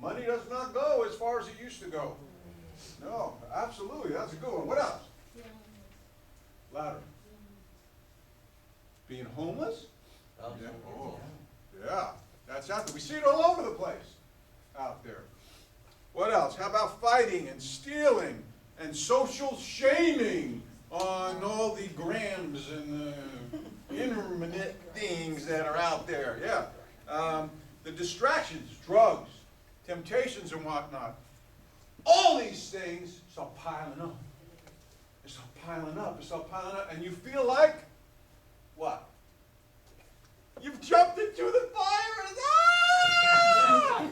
Money does not go as far as it used to go. No, absolutely, that's a good one. What else? Louder. Being homeless? Oh, Yeah. Oh, yeah, that's out there. We see it all over the place out there. What else? How about fighting and stealing and social shaming on all the grams and internet things that are out there? Yeah. The distractions, drugs, temptations and whatnot. All these things start piling up. They start piling up. They start piling up. And you feel like, what? You've jumped into the fire and ah!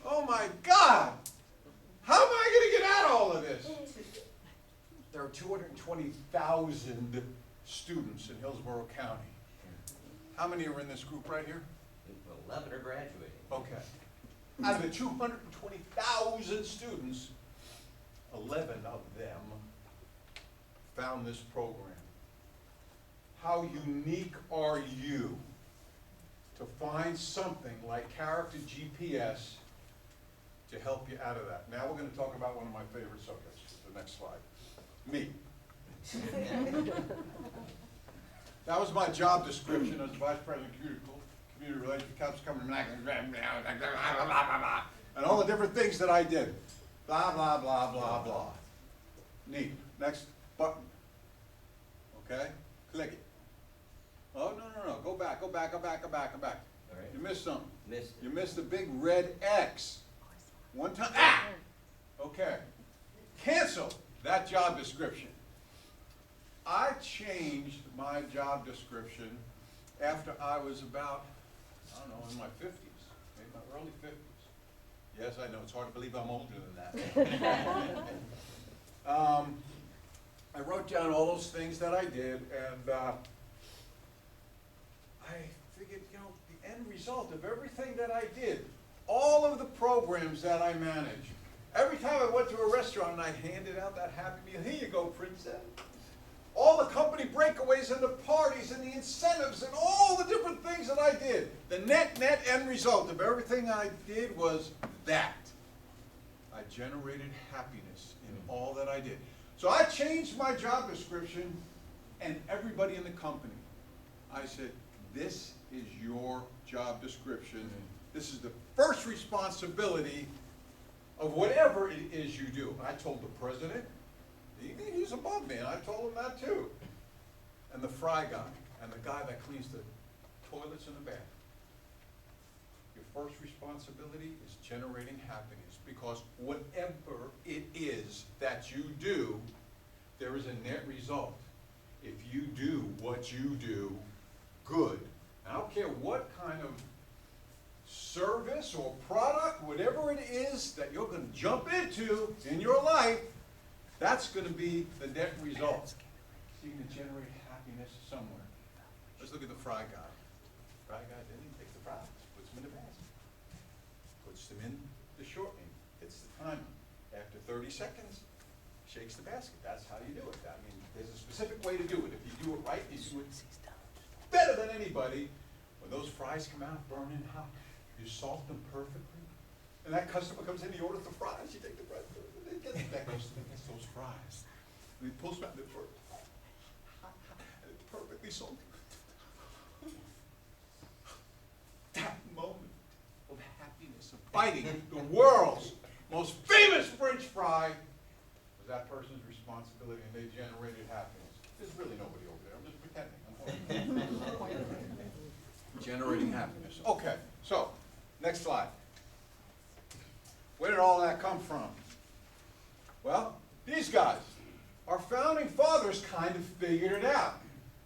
Oh my God! How am I going to get out of all of this? There are 220,000 students in Hillsborough County. How many are in this group right here? 11 are graduating. Okay. Out of the 220,000 students, 11 of them found this program. How unique are you to find something like Character GPS to help you out of that? Now we're going to talk about one of my favorite subjects, the next slide. Me. That was my job description as Vice President of Community Relations. Kept coming and all the different things that I did. Blah, blah, blah, blah, blah. Neat. Next button. Okay? Click it. Oh, no. Go back. All right. You missed something. Missed it. You missed the big red X. One time. Ah! Okay. Cancel that job description. I changed my job description after I was about, I don't know, in my 50s, maybe my early 50s. Yes, I know, it's hard to believe I'm older than that. I wrote down all those things that I did, and I figured, the end result of everything that I did, all of the programs that I managed, every time I went to a restaurant and I handed out that Happy Meal, here you go, princess. All the company breakaways and the parties and the incentives and all the different things that I did. The net end result of everything I did was that. I generated happiness in all that I did. So I changed my job description, and everybody in the company, I said, this is your job description. This is the first responsibility of whatever it is you do. I told the president, he's above me, and I told him that too. And the fry guy, and the guy that cleans the toilets in the bath. Your first responsibility is generating happiness, because whatever it is that you do, there is a net result. If you do what you do good, I don't care what kind of service or product, whatever it is that you're going to jump into in your life, that's going to be the net result. You're going to generate happiness somewhere. Let's look at the fry guy. Fry guy didn't take the fries, puts them in the basket, puts them in the shortening, hits the timer. After 30 seconds, shakes the basket. That's how you do it. I mean, there's a specific way to do it. If you do it right, you do it better than anybody. When those fries come out burning hot, you salt them perfectly. And that customer comes in, he orders the fries, you take the fries, that customer gets those fries. And he pulls back the first, and it's perfectly salted. That moment of happiness, of biting the world's most famous French fry was that person's responsibility, and they generated happiness. There's really nobody over there, I'm just pretending. Generating happiness. Okay, so, next slide. Where did all that come from? Well, these guys, our founding fathers kind of figured it out.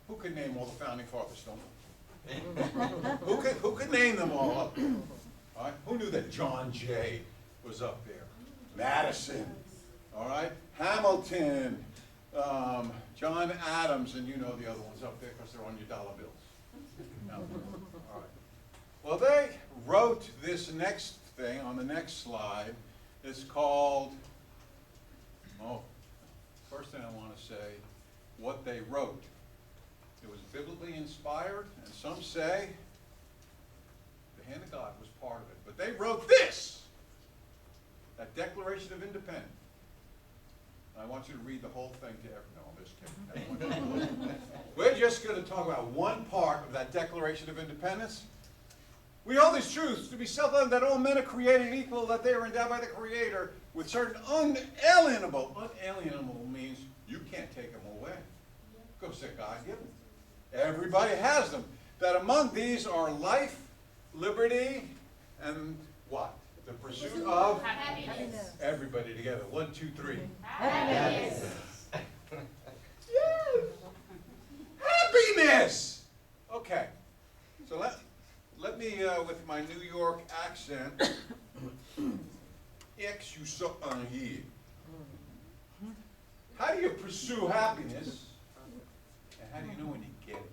Who could name all the founding fathers? Don't who could name them all up there? All right? Who knew that John Jay was up there? Madison, all right? Hamilton, John Adams, and you know the other ones up there because they're on your dollar bills. No. All right. Well, they wrote this next thing on the next slide. It's called, first thing I want to say, what they wrote. It was biblically inspired, and some say the hand of God was part of it. But they wrote this. Declaration of Independence. I want you to read the whole thing to everyone. No, I'm just kidding. We're just going to talk about one part of that Declaration of Independence. We hold these truths to be self-evident that all men are created equal, that they are endowed by the Creator with certain unalienable. Unalienable means you can't take them away, because they're God-given. Everybody has them. That among these are life, liberty, and what? The pursuit of Happiness. everybody together. 1, 2, 3. Happiness. Yes. Happiness. Okay. So let me with my New York accent. Ex you so here. How do you pursue happiness? And how do you know when you get it?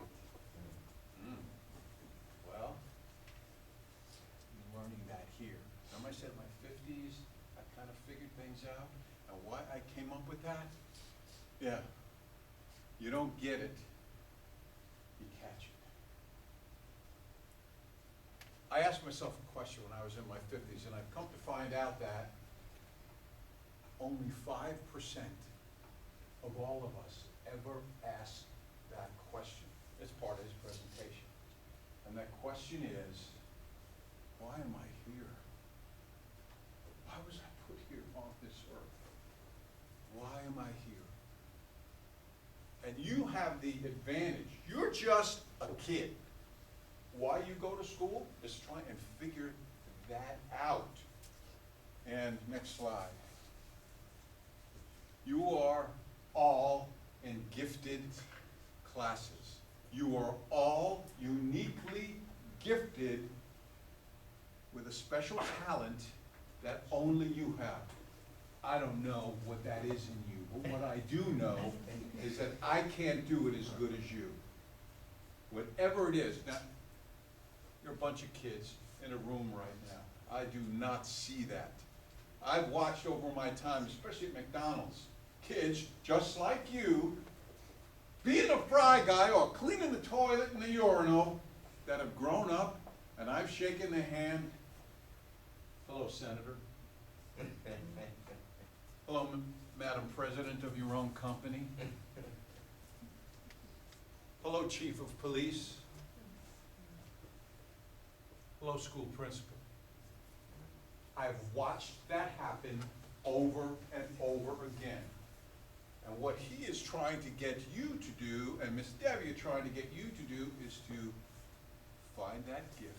Well, I'm learning that here. Remember I said in my 50s, I kind of figured things out. And why I came up with that? Yeah. You don't get it, you catch it. I asked myself a question when I was in my 50s, and I've come to find out that only 5% of all of us ever ask that question. It's part of his presentation. And that question is, why am I here? Why was I put here on this earth? Why am I here? And you have the advantage. You're just a kid. Why you go to school is try and figure that out. And next slide. You are all in gifted classes. You are all uniquely gifted with a special talent that only you have. I don't know what that is in you, but what I do know is that I can't do it as good as you. Whatever it is. Now, you're a bunch of kids in a room right now. I do not see that. I've watched over my time, especially at McDonald's, kids just like you, being a fry guy or cleaning the toilet and the urinal, that have grown up, and I've shaken their hand. Hello, Senator. Hello, Madam President of your own company. Hello, Chief of Police. Hello, school principal. I've watched that happen over and over again. And what he is trying to get you to do, and Miss Debbie is trying to get you to do, is to find that gift.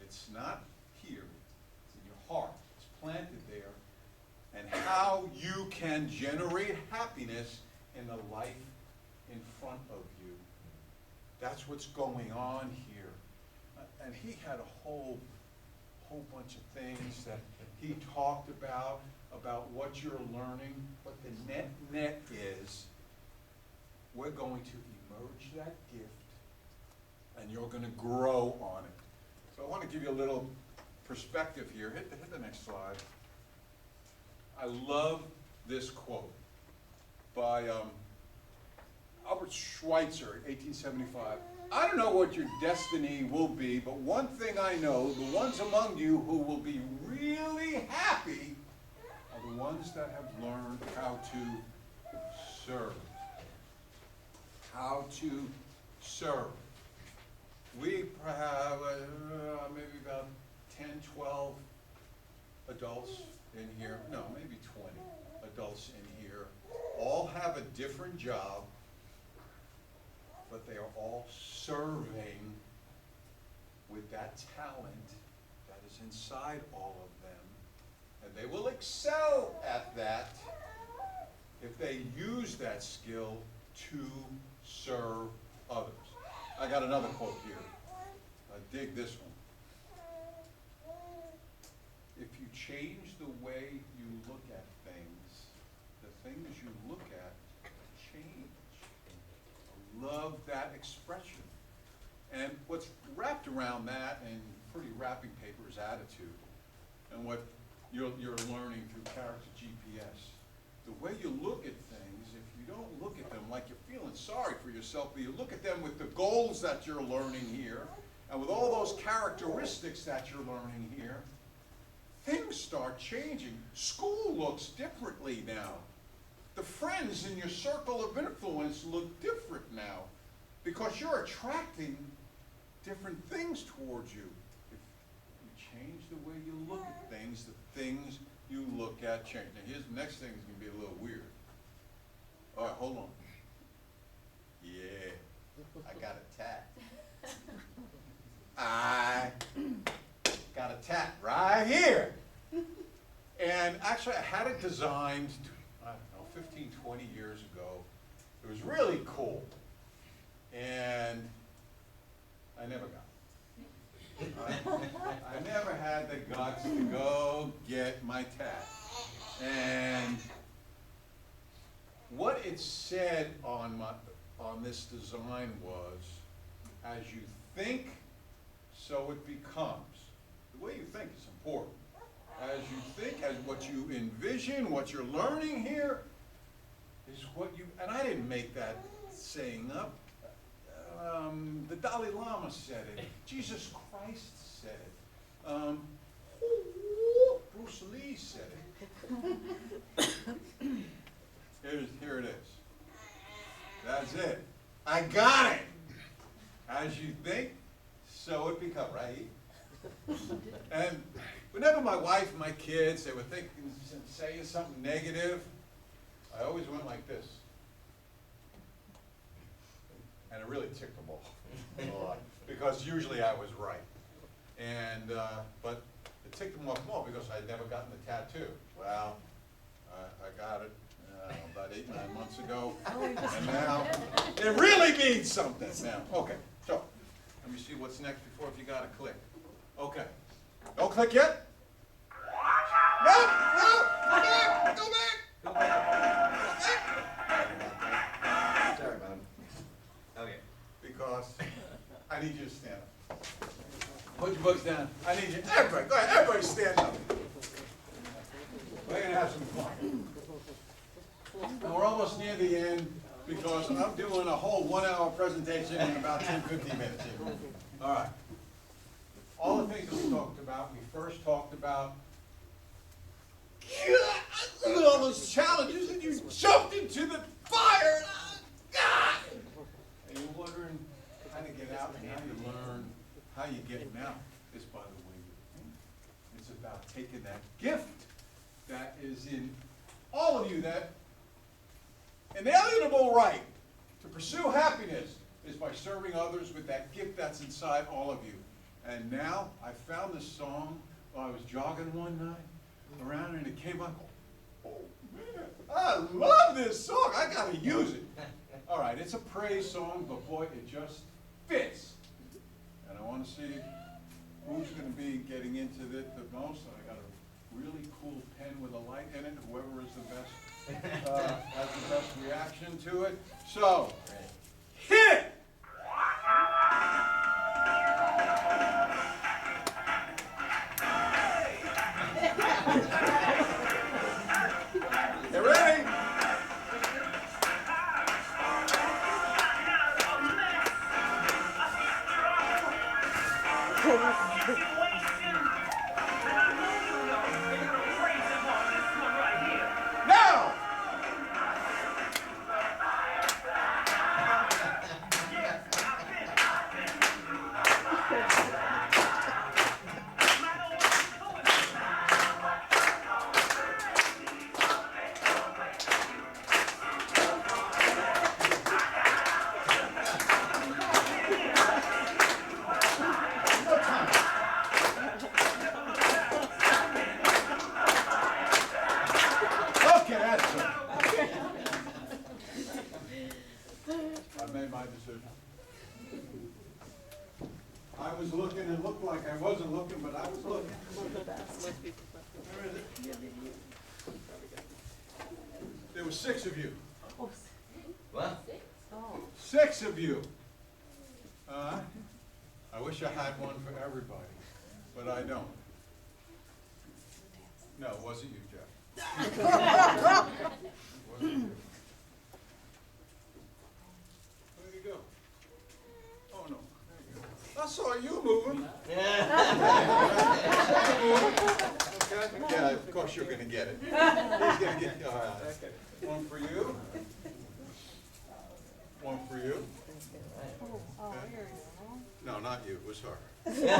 It's not here, it's in your heart, it's planted there, and how you can generate happiness in the life in front of you. That's what's going on here. And he had a whole bunch of things that he talked about what you're learning, but the net is, we're going to emerge that gift, and you're going to grow on it. So I want to give you a little perspective here. Hit the next slide. I love this quote by Albert Schweitzer, 1875. I don't know what your destiny will be, but one thing I know, the ones among you who will be really happy are the ones that have learned how to serve. How to serve. We have maybe about 10, 12 adults in here. No, maybe 20 adults in here. All have a different job, but they are all serving with that talent that is inside all of them. And they will excel at that if they use that skill to serve others. I got another quote here. I dig this one. If you change the way you look at things, the things you look at change. I love that expression. And what's wrapped around that in pretty wrapping paper is attitude. And what you're learning through Character GPS. The way you look at things, if you don't look at them like you're feeling sorry for yourself, but you look at them with the goals that you're learning here, and with all those characteristics that you're learning here, things start changing. School looks differently now. The friends in your circle of influence look different now because you're attracting different things towards you. If you change the way you look at things, the things you look at change. Now here's the next thing is going to be a little weird. All right, hold on. Yeah, I got a tat. I got a tat right here. And actually I had it designed, I don't know, 15, 20 years ago. It was really cool. And I never got it. I never had the guts to go get my tat. And what it said on this design was, as you think, so it becomes. The way you think is important. As you think, as what you envision, what you're learning here, is what you, and I didn't make that saying up. The Dalai Lama said it. Jesus Christ said it. Bruce Lee said it. Here it is. That's it. I got it. As you think, so it becomes, right? And whenever my wife and my kids, they were thinking, saying something negative, I always went like this. And it really ticked them off a lot, because usually I was right. And, but it ticked them off more because I'd never gotten the tattoo. Well, I got it about 8, 9 months ago, and now it really means something now. Okay, so let me see what's next before if you got to click. Okay, don't click yet. No, go back, go back. Sorry, Bob. Okay. Because I need you to stand up. Put your books down. I need you, everybody, go ahead, everybody stand up. We're gonna have some fun. And we're almost near the end because I'm doing a whole 1-hour presentation in about 10, 15 minutes here. All right. All the things that we talked about, we first talked about all those challenges, and you jumped into the fire. And you're wondering how to get out, and now you learn how you get out is by the way you think. It's about taking that gift that is in all of you, that inalienable right to pursue happiness is by serving others with that gift that's inside all of you. And now I found this song while I was jogging one night around, and it came up. Oh man, I love this song. I gotta use it. All right, it's a praise song, but boy, it just fits. And I want to see who's going to be getting into it the most. I got a really cool pen with a light in it. Whoever is the best has the best reaction to it. So, hit it! You ready? Now! Okay, that's it. I made my decision. I was looking and looked like I wasn't looking, but I was looking. Where is it? There were 6 of you. What? 6 of you. I wish I had one for everybody, but I don't. No, it wasn't you, Jeff. It wasn't you. Where'd he go? Oh, no. There you go. I saw you moving. Okay. course you're gonna get it. He's gonna get, all right. One for you. One for you. Oh, Okay. here you go. No, not you, it was her. Very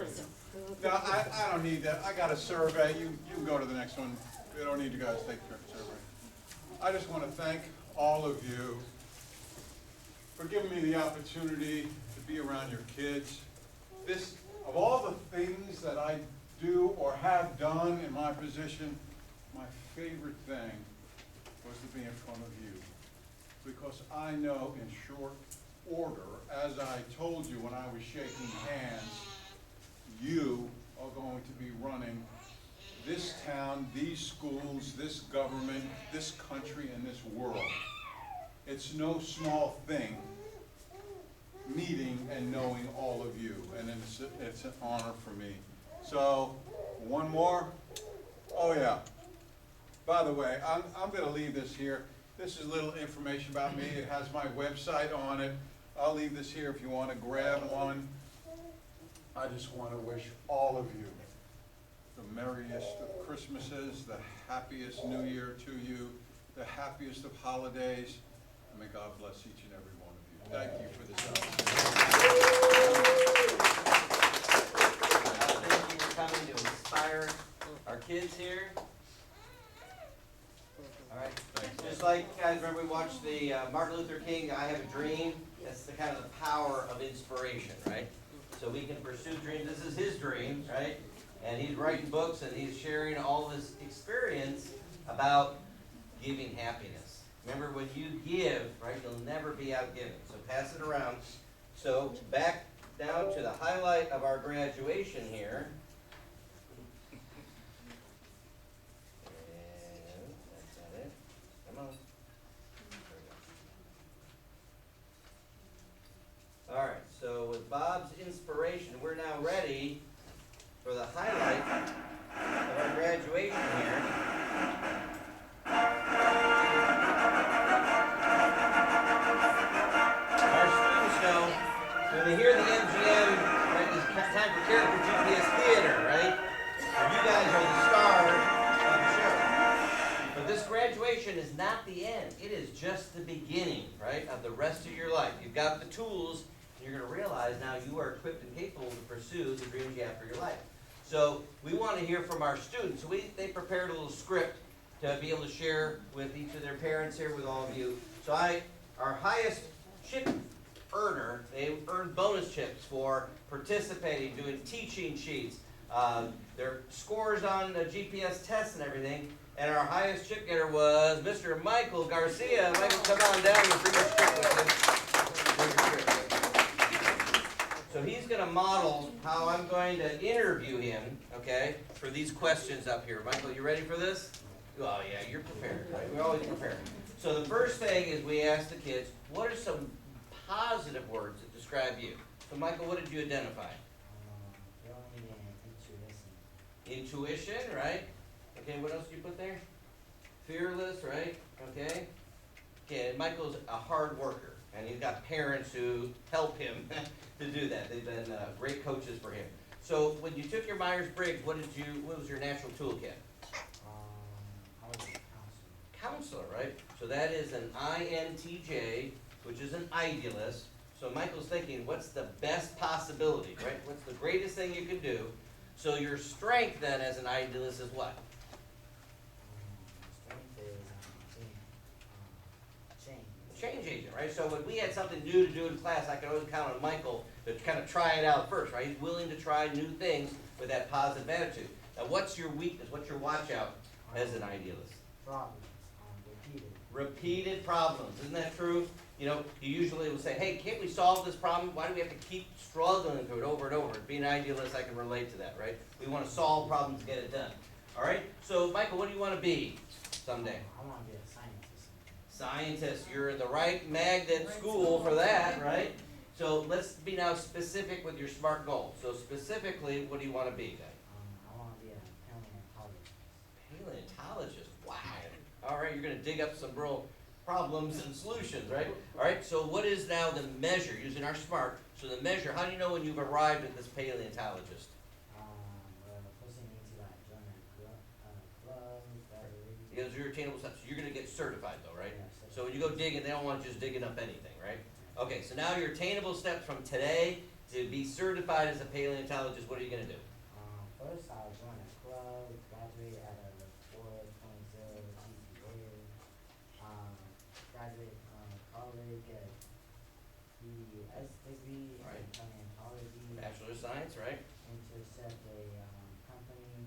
good. No, I don't need that. I got a survey. You can go to the next one. You don't need you guys to take your survey. I just want to thank all of you for giving me the opportunity to be around your kids. This, of all the things that I do or have done in my position, my favorite thing was to be in front of you. Because I know in short order, as I told you when I was shaking hands, you are going to be running this town, these schools, this government, this country, and this world. It's no small thing meeting and knowing all of you, and it's an honor for me. So, one more. Oh yeah. By the way, I'm going to leave this here. This is a little information about me. It has my website on it. I'll leave this here if you want to grab one. I just want to wish all of you the merriest of Christmases, the happiest New Year to you, the happiest of holidays, and may God bless each and every one of you. Thank you for this opportunity. Thank you for coming to inspire our kids here. All right. Just like you guys remember, we watched the Martin Luther King, I Have a Dream. That's the kind of the power of inspiration, right? So we can pursue dreams. This is his dream, right? And he's writing books and he's sharing all this experience about giving happiness. Remember, when you give, right, you'll never be outgiven. So pass it around. So back down to the highlight of our graduation here. And that's not it. Come on. All right, so with Bob's inspiration, we're now ready for the highlight of our graduation here. Our students know when they hear the MGM, right, it's time for character GPS theater, right? So you guys are the stars of the show. But this graduation is not the end. It is just the beginning, right, of the rest of your life. You've got the tools. You're going to realize now you are equipped and capable to pursue the dreams you have for your life. So we want to hear from our students. So they prepared a little script to be able to share with each of their parents here, with all of you. So our highest chip earner, they earned bonus chips for participating, doing teaching sheets, their scores on the GPS tests and everything. And our highest chip getter was Mr. Michael Garcia. Michael, come on down and bring your script with him. So he's going to model how I'm going to interview him, okay, for these questions up here. Michael, you ready for this? Oh, yeah, you're prepared, right? We're always prepared. So the first thing is we ask the kids, what are some positive words that describe you? So, Michael, what did you identify? Intuition, right? Okay, what else did you put there? Fearless, right? Okay. Okay, and Michael's a hard worker, and he's got parents who help him to do that. They've been great coaches for him. So when you took your Myers-Briggs, what was your natural toolkit? I was a Counselor, right? So that is an INTJ, which is an idealist. So Michael's thinking, what's the best possibility, right? What's the greatest thing you can do? So your strength then as an idealist is what? Change agent, right? So when we had something new to do in class, I could always count on Michael to kind of try it out first, right? He's willing to try new things with that positive attitude. Now, what's your weakness? What's your watch out as an idealist? Problems, Repeated problems. Isn't that true? You know, you usually will say, hey, can't we solve this problem? Why do we have to keep struggling through it over and over? Being an idealist, I can relate to that, right? We want to solve problems, get it done. All right? So, Michael, what do you want to be someday? I want to be a scientist. Scientist. You're in the right magnet school for that, right? So let's be now specific with your SMART goal. So specifically, what do you want to be then? I want to be a paleontologist. Paleontologist. Wow. All right, you're going to dig up some real problems and solutions, right? All right, so what is now the measure using our SMART? So the measure, how do you know when you've arrived at this paleontologist? Because you're attainable steps, you're gonna get certified though, right? Yes, sir. So when you go digging, they don't want just digging up anything, right? Okay, so now your attainable steps from today to be certified as a paleontologist, what are you gonna do? First, I'll join a club, graduate at a 4.0 GPA, graduate college, get a BS degree Right. in paleontology, Bachelor of Science, right? intercept a company,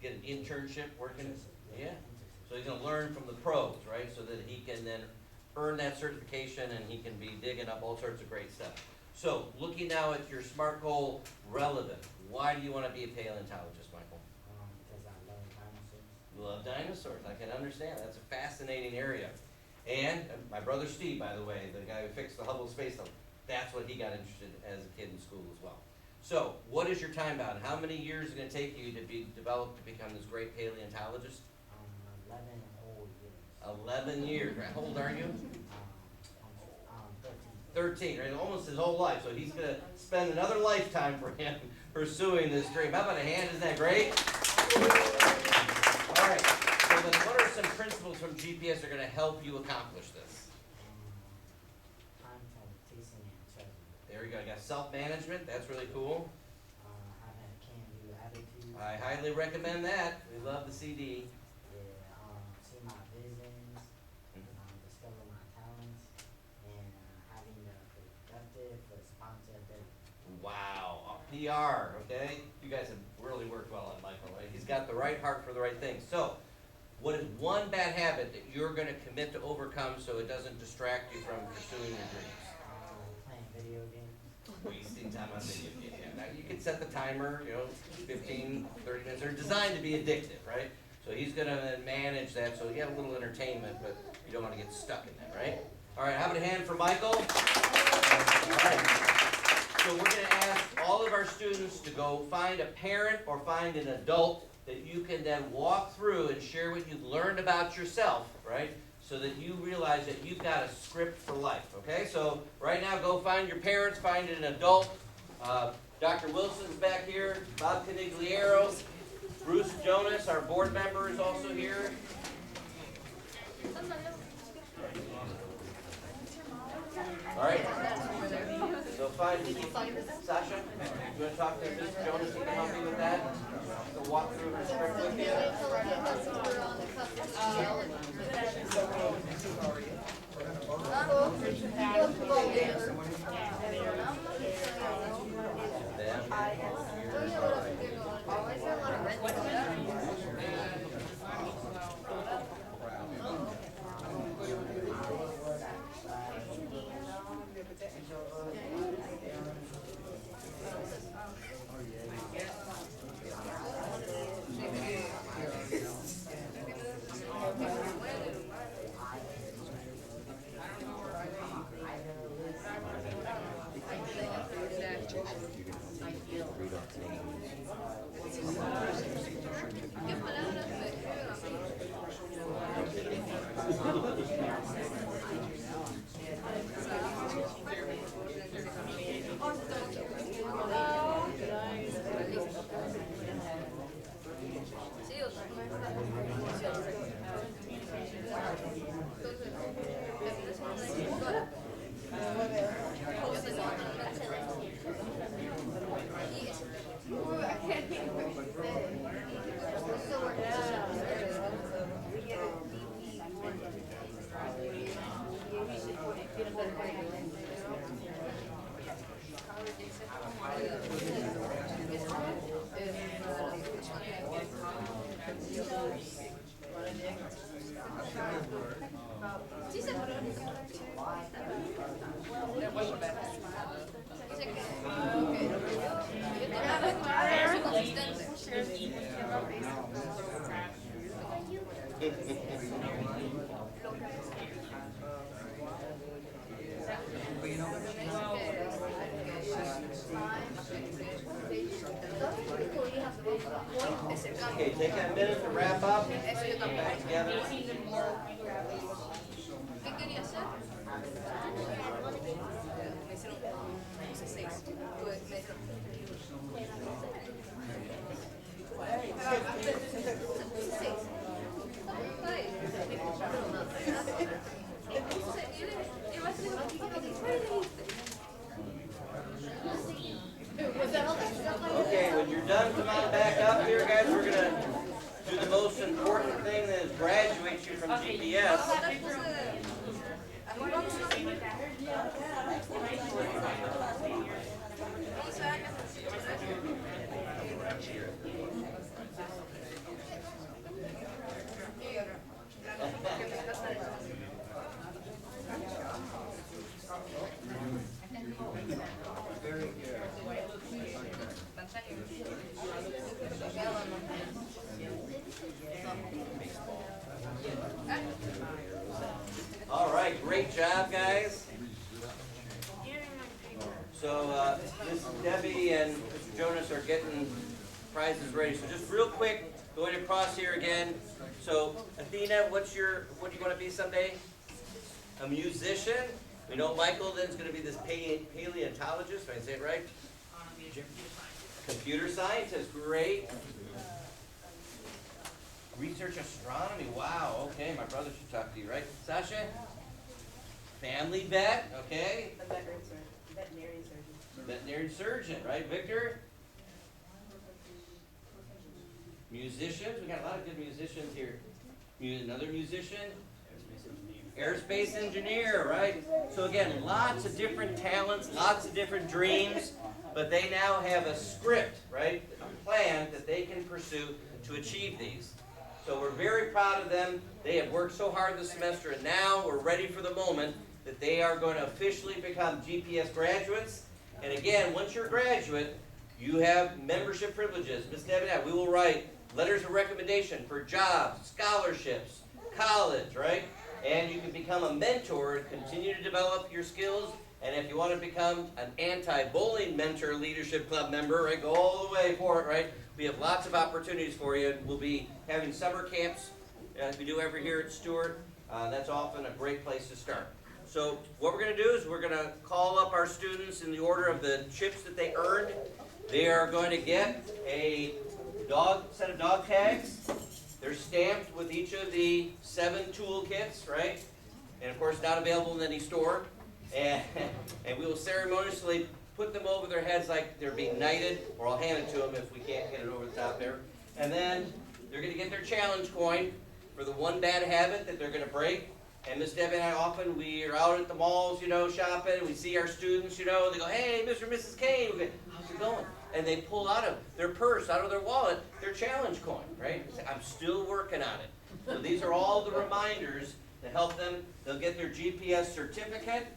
Get an internship working, internship, yeah. internship. So he's gonna learn from the pros, right? So that he can then earn that certification and he can be digging up all sorts of great stuff. So, looking now at your SMART goal relevant, why do you wanna be a paleontologist, Michael? Because I love dinosaurs. You love dinosaurs, I can understand, that's a fascinating area. And my brother Steve, by the way, the guy who fixed the Hubble Space Telescope, that's what he got interested as a kid in school as well. So, what is your time bound? How many years is it gonna take you to be developed to become this great paleontologist? 11 whole years. 11 years, right? How old are you? 13. 13, right? Almost his whole life. So he's gonna spend another lifetime for him pursuing this dream. How about a hand? Isn't that great? All right. So then what are some principles from GPS that are gonna help you accomplish this? Time tasting and treasure. There we go. You got self-management. That's really cool. Having a can-do attitude. I highly recommend that. We love the CD. See my visions, discover my talents, and having the productive responsibility. Wow, PR, okay? You guys have really worked well on Michael, right? He's got the right heart for the right things. So, what is one bad habit that you're gonna commit to overcome so it doesn't distract you from pursuing your dreams? Playing video games. Wasting time on video games. Yeah, now you can set the timer, 15, 30 minutes. They're designed to be addictive, right? So he's gonna manage that, so you have a little entertainment, but you don't wanna get stuck in that, right? All right, how about a hand for Michael? All right. So we're gonna ask all of our students to go find a parent or find an adult that you can then walk through and share what you've learned about yourself, right? So that you realize that you've got a script for life, okay? So right now, go find your parents, find an adult. Dr. Wilson's back here, Bob Canigliaro, Bruce Jonas, our board member, is also here. All right. So find Sasha. You want to talk to Mr. Jonas? He can help you with that. So walk through her script with you. Okay, take a minute to wrap up. Get back together. ¿Qué quería hacer? Me hicieron 6. Me dijeron. GPS. All right, great job, guys. So Miss Debbie and Mr. Jonas are getting prizes ready. So just real quick, going across here again. So Athena, what do you want to be someday? A musician. We know Michael then's going to be this paleontologist. Did I say it right? Computer scientist, great. Research astronomy, wow, okay, my brother should talk to you, right? Sasha? Family vet, okay. Veterinary surgeon. Veterinary surgeon, right? Victor? Musicians, we got a lot of good musicians here. Another musician? Aerospace engineer, right? So again, lots of different talents, lots of different dreams, but they now have a script, right? A plan that they can pursue to achieve these. So we're very proud of them. They have worked so hard this semester, and now we're ready for the moment that they are going to officially become GPS graduates. And again, once you're a graduate, you have membership privileges. Ms. Debbie and I, we will write letters of recommendation for jobs, scholarships, college, right? And you can become a mentor and continue to develop your skills. And if you want to become an anti-bullying mentor leadership club member, right, go all the way for it, right? We have lots of opportunities for you. We'll be having summer camps, as we do every year at Stewart. That's often a great place to start. So what we're going to do is we're going to call up our students in the order of the chips that they earned. They are going to get a set of dog tags. They're stamped with each of the 7 toolkits, right? And of course, not available in any store. And we will ceremoniously put them over their heads like they're being knighted, or I'll hand it to them if we can't get it over the top there. And then they're going to get their challenge coin for the one bad habit that they're going to break. And Miss Debbie and I often, we are out at the malls, shopping, and we see our students, they go, hey, Mr. and Mrs. Kane, we go, how's it going? And they pull out of their purse, out of their wallet, their challenge coin, right? I'm still working on it. So these are all the reminders to help them. They'll get their GPS certificate.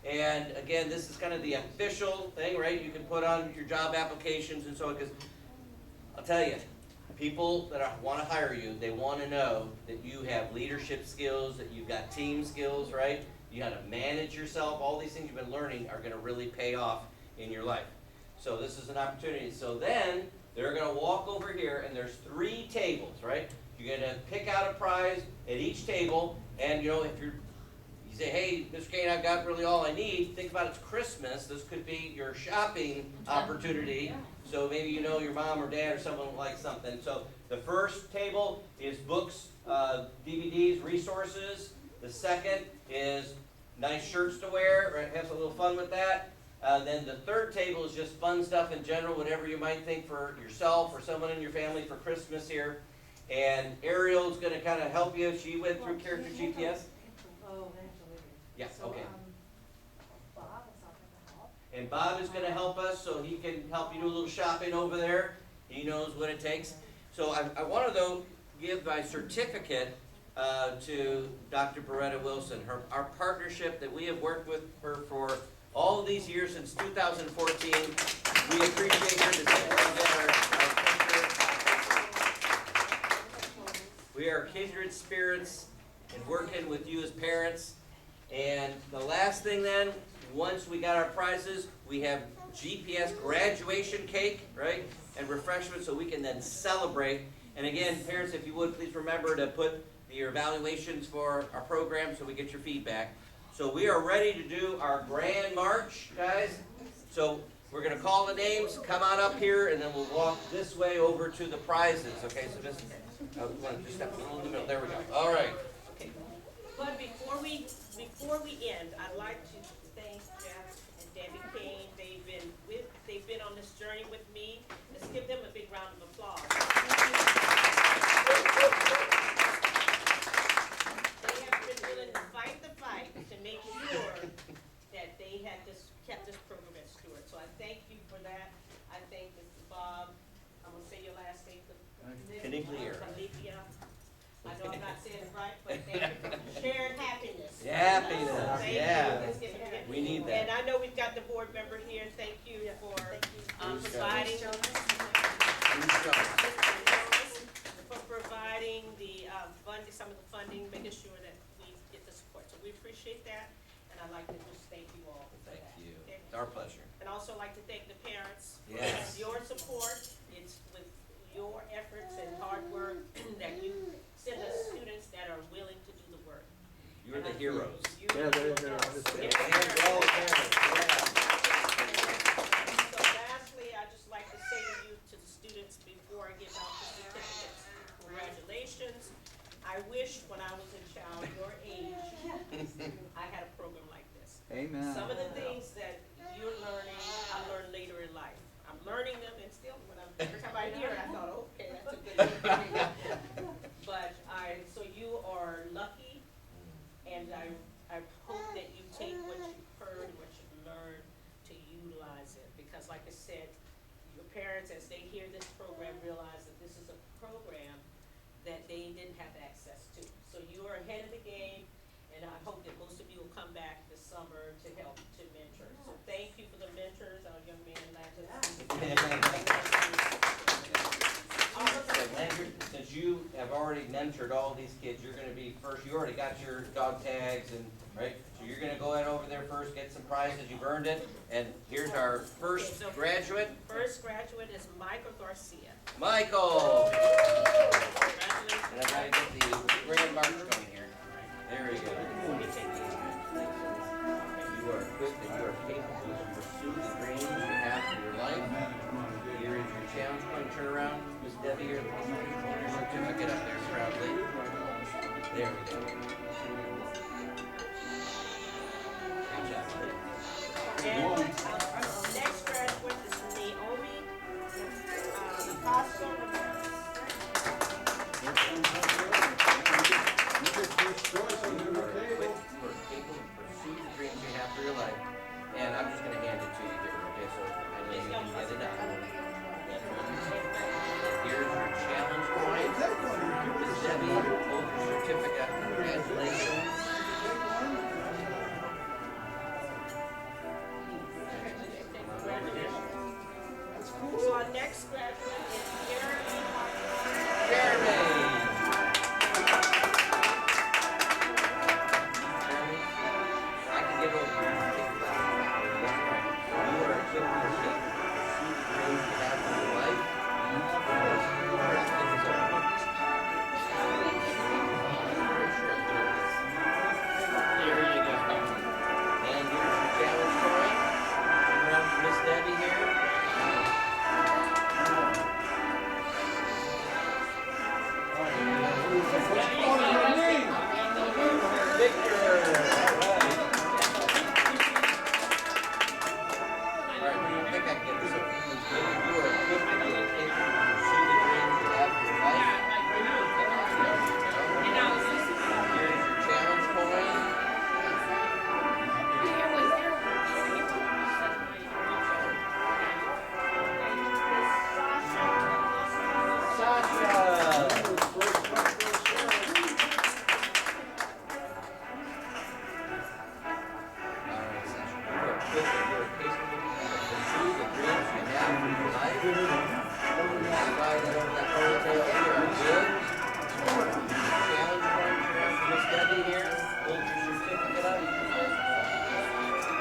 And again, this is kind of the official thing, right? You can put on your job applications and so on, because I'll tell you, people that want to hire you, they want to know that you have leadership skills, that you've got team skills, right? You know how to manage yourself. All these things you've been learning are going to really pay off in your life. So this is an opportunity. So then they're going to walk over here, and there's 3 tables, right? You're going to pick out a prize at each table, and if you say, hey, Mr. Kane, I've got really all I need. Think about it's Christmas. This could be your shopping opportunity. So maybe your mom or dad or someone would like something. So the first table is books, DVDs, resources. The second is nice shirts to wear, right? Have a little fun with that. Then the third table is just fun stuff in general, whatever you might think for yourself or someone in your family for Christmas here. And Ariel's going to kind of help you. She went through Character GPS. Yeah, okay. And Bob is going to help us, so he can help you do a little shopping over there. He knows what it takes. So I want to, though, give my certificate to Dr. Beretta Wilson. Our partnership that we have worked with her for all of these years since 2014. We appreciate her to We are kindred spirits in working with you as parents. And the last thing then, once we got our prizes, we have GPS graduation cake, right? And refreshments so we can then celebrate. And again, parents, if you would, please remember to put your evaluations for our program so we get your feedback. So we are ready to do our grand march, guys. So we're going to call the names, come on up here, and then we'll walk this way over to the prizes. Okay, so just, just step a little in the middle. There we go. All right. Okay. But before we end, I'd like to thank Jeff and Debbie Kane. They've been on this journey with me. Let's give them a big round of applause. Caliglia. I know I'm not saying it right, but thank you for sharing happiness. Happiness, Thank yeah. you. Let's give it a- We need And that. I know we've got the board member here. Thank you for providing. For providing the funding, some of the funding, making sure that we get the support. So we appreciate that, and I'd like to just thank you all for Thank that. you. Okay? It's our pleasure. And also like to thank the parents for Yes. your support. It's with your efforts and hard work that you send us students that are willing to do the work. You're the heroes. Yeah, they're heroes. Hands to all the parents, yeah. So lastly, I just like to say to you, to the students, before I give out the certificates, congratulations. I wish when I was a child your age, I had a program like this. Amen. Some of the things that you're learning, I learned later in life. I'm learning them, and still, every time I hear it, I thought, okay, that's a good thing. But so you are lucky, and I hope that you take what you've heard, what you've learned, to utilize it. Because like I said, your parents, as they hear this program, realize that this is a program that they didn't have access to. So you are ahead of the game, and I hope that most of you will come back this summer to help to mentor. So thank you for the mentors, our young man, Landon. So Landry, since you have already mentored all these kids, you're gonna be first, you already got your dog tags and, right? So you're gonna go ahead over there first, get some prizes, you've earned it, and here's our first graduate, First graduate is Michael Garcia. Michael. Congratulations. And I gotta get the grand march going here. There we go. Let me take these. You are equipped and you are capable to pursue the dreams you have for your life. Here is your challenge point. Turn around, Miss Debbie, here, your certificate up there proudly. There we go. Great job, buddy. And next graduate is Naomi Picasso Ramirez. You get first choice on You your are table. equipped, you are capable to pursue the dreams you have for your life. And I'm just gonna hand it to you here, okay, so I know you can get it out. And here's your challenge point. Miss Debbie, hold your certificate. Congratulations. So our next graduate is Jeremy Harper. Jeremy. Jeremy, I can get over here and take that. That's right. You are equipped and capable to pursue the dreams you have for your life. There you go. And here's your challenge coin. Turn around to Miss Debbie here. What's calling your name? Victor. All right, I think I can get this over. You are equipped and you are capable to pursue the dreams you have for your life. Here's your challenge coin. Sasha. Alright, Sasha, you are equipped and you are capable to pursue the dreams you have for your life. Slide it over that ponytail here, good. Challenge point, turn around to Miss Debbie here, hold your certificate up. Congratulations.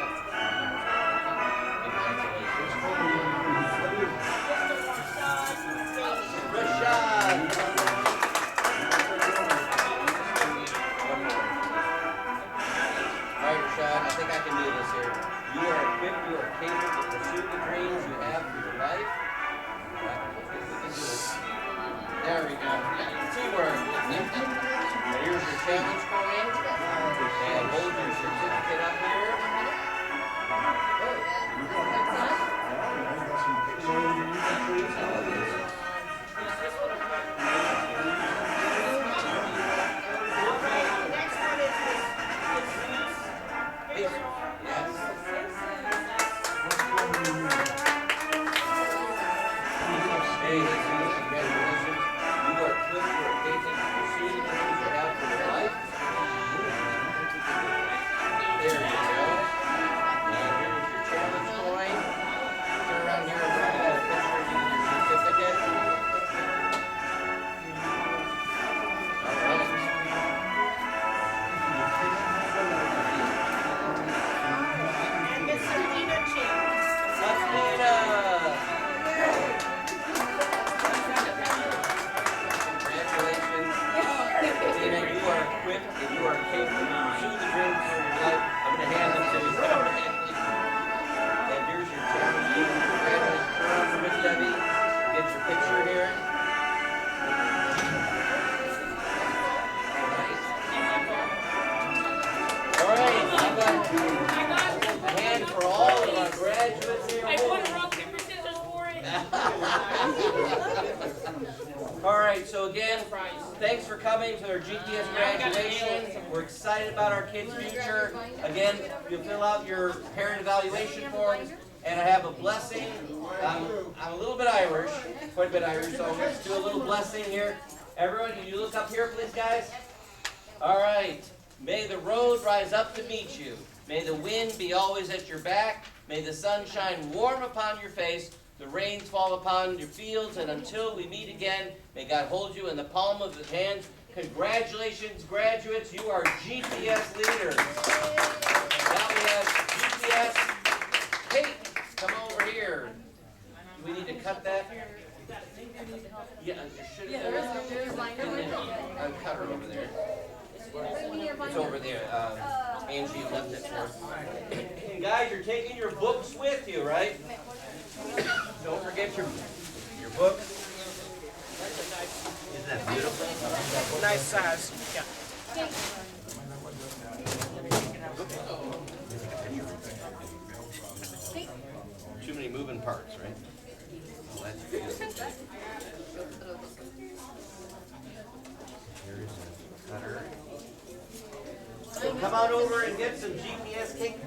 Rashad. One more. Alright, Rashad, I think I can do this here. You are equipped, you are capable to pursue the dreams you have for your life. Right, we can do it. There we go. All right, so again, thanks for coming to our GPS graduation. We're excited about our kids' future. Again, you'll fill out your parent evaluation forms, and I have a blessing. I'm a little bit Irish, quite a bit Irish, so let's do a little blessing here. Everyone, can you look up here, please, guys? All right. May the road rise up to meet you. May the wind be always at your back. May the sun shine warm upon your face. The rains fall upon your fields, and until we meet again, may God hold you in the palm of his hands. Congratulations, graduates. You are GPS leaders. Now we have GPS. Kate, come over here. Do we need to cut that? Yeah, there should have been. There's mine. A cutter over there. It's over there. Angie left it for us. And guys, you're taking your books with you, right? Don't forget your books. Isn't that beautiful? Nice size. Yeah. Too many moving parts, right? Well, that's beautiful. Here's a cutter. So come on over and get some GPS cake.